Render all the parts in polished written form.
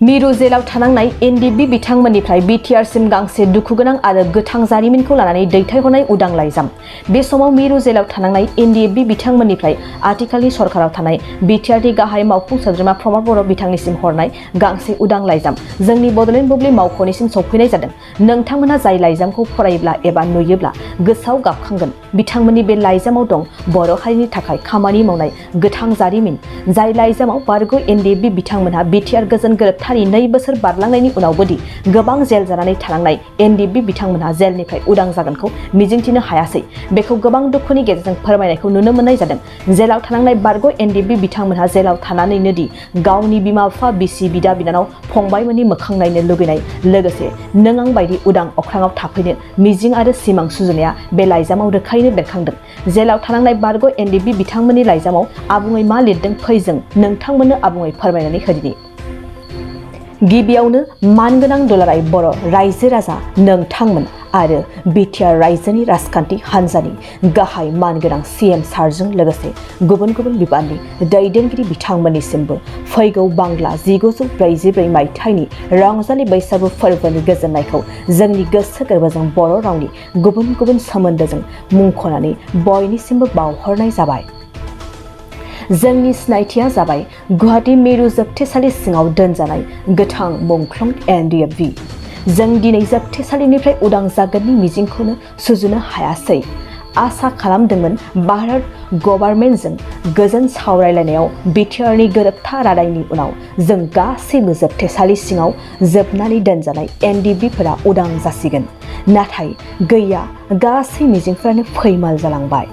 मिरु जेलाव थानांनाय एनडीएफबी बिथांमोननिफ्राय बिटिआरसिम गांसे दुखुगोनां आरो गोथां जारिमिनखौ लानानै दैथायहरनाय उदां लाइजाम। बे समाव मिरु जेलाव थानांनाय एनडीएफबी बिथांमोननिफ्राय आथिखालनि सरकाराव थानाय बिटिआरनि गाहाय मावफुं सोद्रोमा प्रमद बर' बिथांनिसिम हरनाय गांसे उदां लाइजाम जोंनि बड'लेण्ड बुब्लि मावख'निसिम सौफैनाय जादों। नोंथांमोना जाय लाइजामखौ फरायोब्ला एबा नुयोब्ला गोसोआव गाबखांगोन। बिथांमोननि बे लाइजामाव दं बर' हारिनि थाखाय खामानि मावनाय गोथां जारिमिन। जाय लाइजामाव बारग' एनडीएफबी बिथांमोनहा बिटिआर गोजोन गोरोबथानि 2 बोसोर बारलांनायनि उनावबोदि गोबां जेल जानानै थानांनाय एनडीएफबी बिथांमोनहा जेलनिफ्राय उदां जागोनखौ मिजिंथिनो हायासै। बेखौ गोबां दुखुनि गेजेरजों फोरमायनायखौ नुनो मोननाय जादों। जेलाव थानांनाय बारग' एनडीएफबी बिथांमोनहा जेलाव थानानैनो दि गावनि बिमा-बिफा, बिसि, बिदा-बिनानाव, फंबायमोननि मोखां नायनो लुगैनाय लोगोसे नों आं बायदि उदां अख्राङाव थाफैनो मिजिं आरो सिमां सुजुनाया बे लाइजामाव रोखायैनो बेरखांदों। जेलाव थानांनाय बारग' एनडीएफबी बिथांमोननि लाइजामाव आबुङै मा लिरदों फै जों नोंथांमोननो आबुङै फोरमायनानै होदिनि। गिबियावनो मानगोनां दुलाराय बर' रायजो राजा नोंथांमोन आरो बिटिआर रायजोनि राजखान्थि हान्जानि गाहाय मानगोनां सीएम सारजों लोगोसे गुबुन गुबुन बिबाननि दैदेनगिरि बिथांमोननिसिमबो फैगौ बांला 1944 मायथाइनि रंजालि बैसागु फोरबोनि गोजोननायखौ जोंनि गोसो गोरबोजों बर' रावनि गुबुन गुबुन सोमोन्दोजों मुंख'नानै बयनिसिमबो बावहरनाय जाबाय। जोंनि सिनायथिया जाबाय गुवाहाटी मिरु जोबथेसालि सिङाव दोनजानाय गोथां मुंख्लं एनडीएफबी। जों दिनै जोबथेसालिनिफ्राय उदां जागोननि मिजिंखौनो सुजुनो हायासै। आसा खालामदोंमोन भारत गभर्नमेन्टजों गोजोन सावरायलायनायाव बिटिआरनि गोरोबथा रादायनि उनाव जों गासैबो जोबथेसालि सिङाव जोबनानै दोनजानाय एनडीएफबीफोरा उदां जासिगोन। नाथाय गैया, गासै मिजिंफ्रानो फैमाल जालांबाय।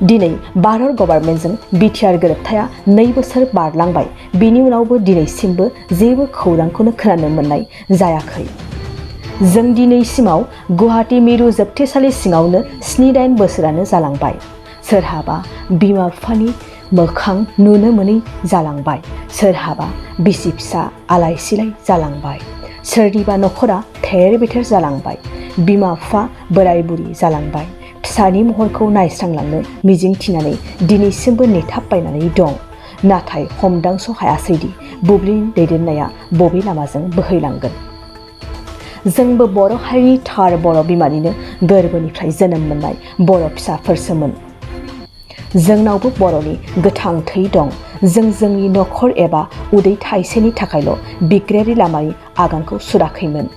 दिनै भारत गभर्नमेन्टजों बिटिआर गोरोबथाया 2 बोसोर बारलांबाय। बिनि उनावबो दिनैसिमबो जेबो खौरांखौनो खोनानो मोननाय जायाखै। जों दिनैसिमाव गुवाहाटी मिरु जोबथेसालि सिङावनो 7-8 बोसोरानो जालांबाय। सोरहाबा बिमा-बिफानि मोखां नुनो मोनै जालांबाय। सोरहाबा बिसि फिसा आलाय सिलाय जालांबाय। सोरनिबा न'खरा थेर-बेथेर जालांबाय। बिमा-बिफा बोराय-बुरि जालांबाय। फिसानि महरखौ नायस्रांलांनो मिजिंथिनानै दिनैसिमबो नेथाबबायनानै दं। नाथाय हमदांस' हायासैदि बुब्लिनि दैदेननाया बबे लामाजों बोहैलांगोन। जोंबो बर' हारिनि थार बर' बिमानिनो गोरबोनिफ्राय जोनोम मोननाय बर' फिसाफोरसोमोन। जोंनावबो बर'नि गोथां थै दं। जों जोंनि न'खर एबा उदै थाइसेनि थाखायल' बिग्रायारि लामानि आगानखौ सुराखैमोन।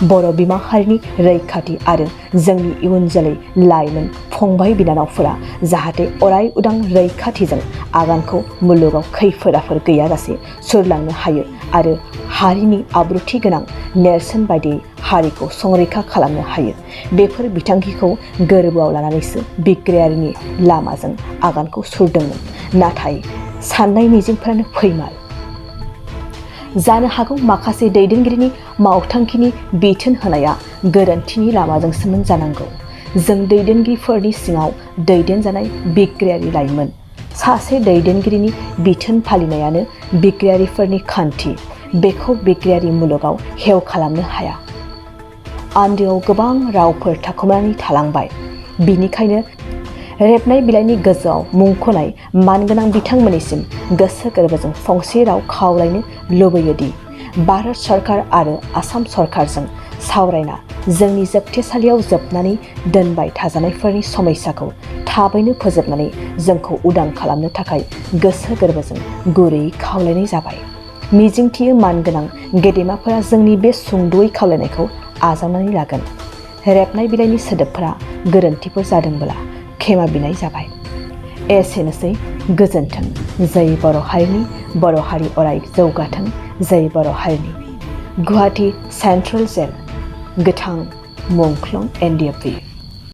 बर' बिमा हारिनि रैखाथि आरो जोंनि इयुन जोलै लाइमोन फंबाय बिनानावफोरा जाहाथे अराय उदां रैखाथिजों आगानखौ मुलुगाव खैफोद-आफोद गैयाजासे सुरलांनो हायो आरो हारिनि आब्रुथि गोनां नेरसोन बायदियै हारिखौ संरैखा खालामनो हायो। बेफोर बिथांखिखौ गोरबोआव लानानैसो बिग्रायारिनि लामाजों आगानखौ सुरदोंमोन। नाथाय साननाय मिजिंफोरानो फैमाल। जानो हागौ माखासे दैदेनगिरिनि मावथांखिनि बिथोन होनाया गोरोन्थिनि लामाजोंसोमोन जानांगौ। जों दैदेनगिरिफोरनि सिङाव दैदेनजानाय बिग्रायारि लाइमोन। सासे दैदेनगिरिनि बिथोन फालिनायानो बिग्रायारिफोरनि खान्थि। बेखौ बिग्रायारि मुलुगाव हेव खालामनो हाया। आन्दोआव गोबां रावफोर थाखुमानानै थालांबाय। बिनिखायनो रेबनाय बिलाइनि गोजौआव मुंख'नाय मानगोनां बिथांमोननिसिम गोसो गोरबोजों फंसे राव खावलायनो लुबैयोदि भारत सरकार आरो आसाम सरकारजों सावरायना जोंनि जोबथेसालियाव जोबनानै दोनबाय थाजानायफोरनि समयसाखौ थाबैनो फोजोबनानै जोंखौ उदां खालामनो थाखाय गोसो गोरबोजों गुरैयै खावलायनाय जाबाय। मिजिंथियो मानगोनां गेदेमाफोरा जोंनि बे सुंद'यै खावलायनायखौ आजावनानै लागोन। रेबनाय बिलाइनि सोदोबफोरा गोरोन्थिफोर जादोंब्ला खेमा बिनाय जाबाय। एसेनोसै, गोजोन्थों। जै बर' हारिनि, बर' हारि अराय जौगाथों। जै बर' हारिनि। गुवाहाटी सेन्ट्रेल जेल, गोथां मुंख्लं एनडीएफबी।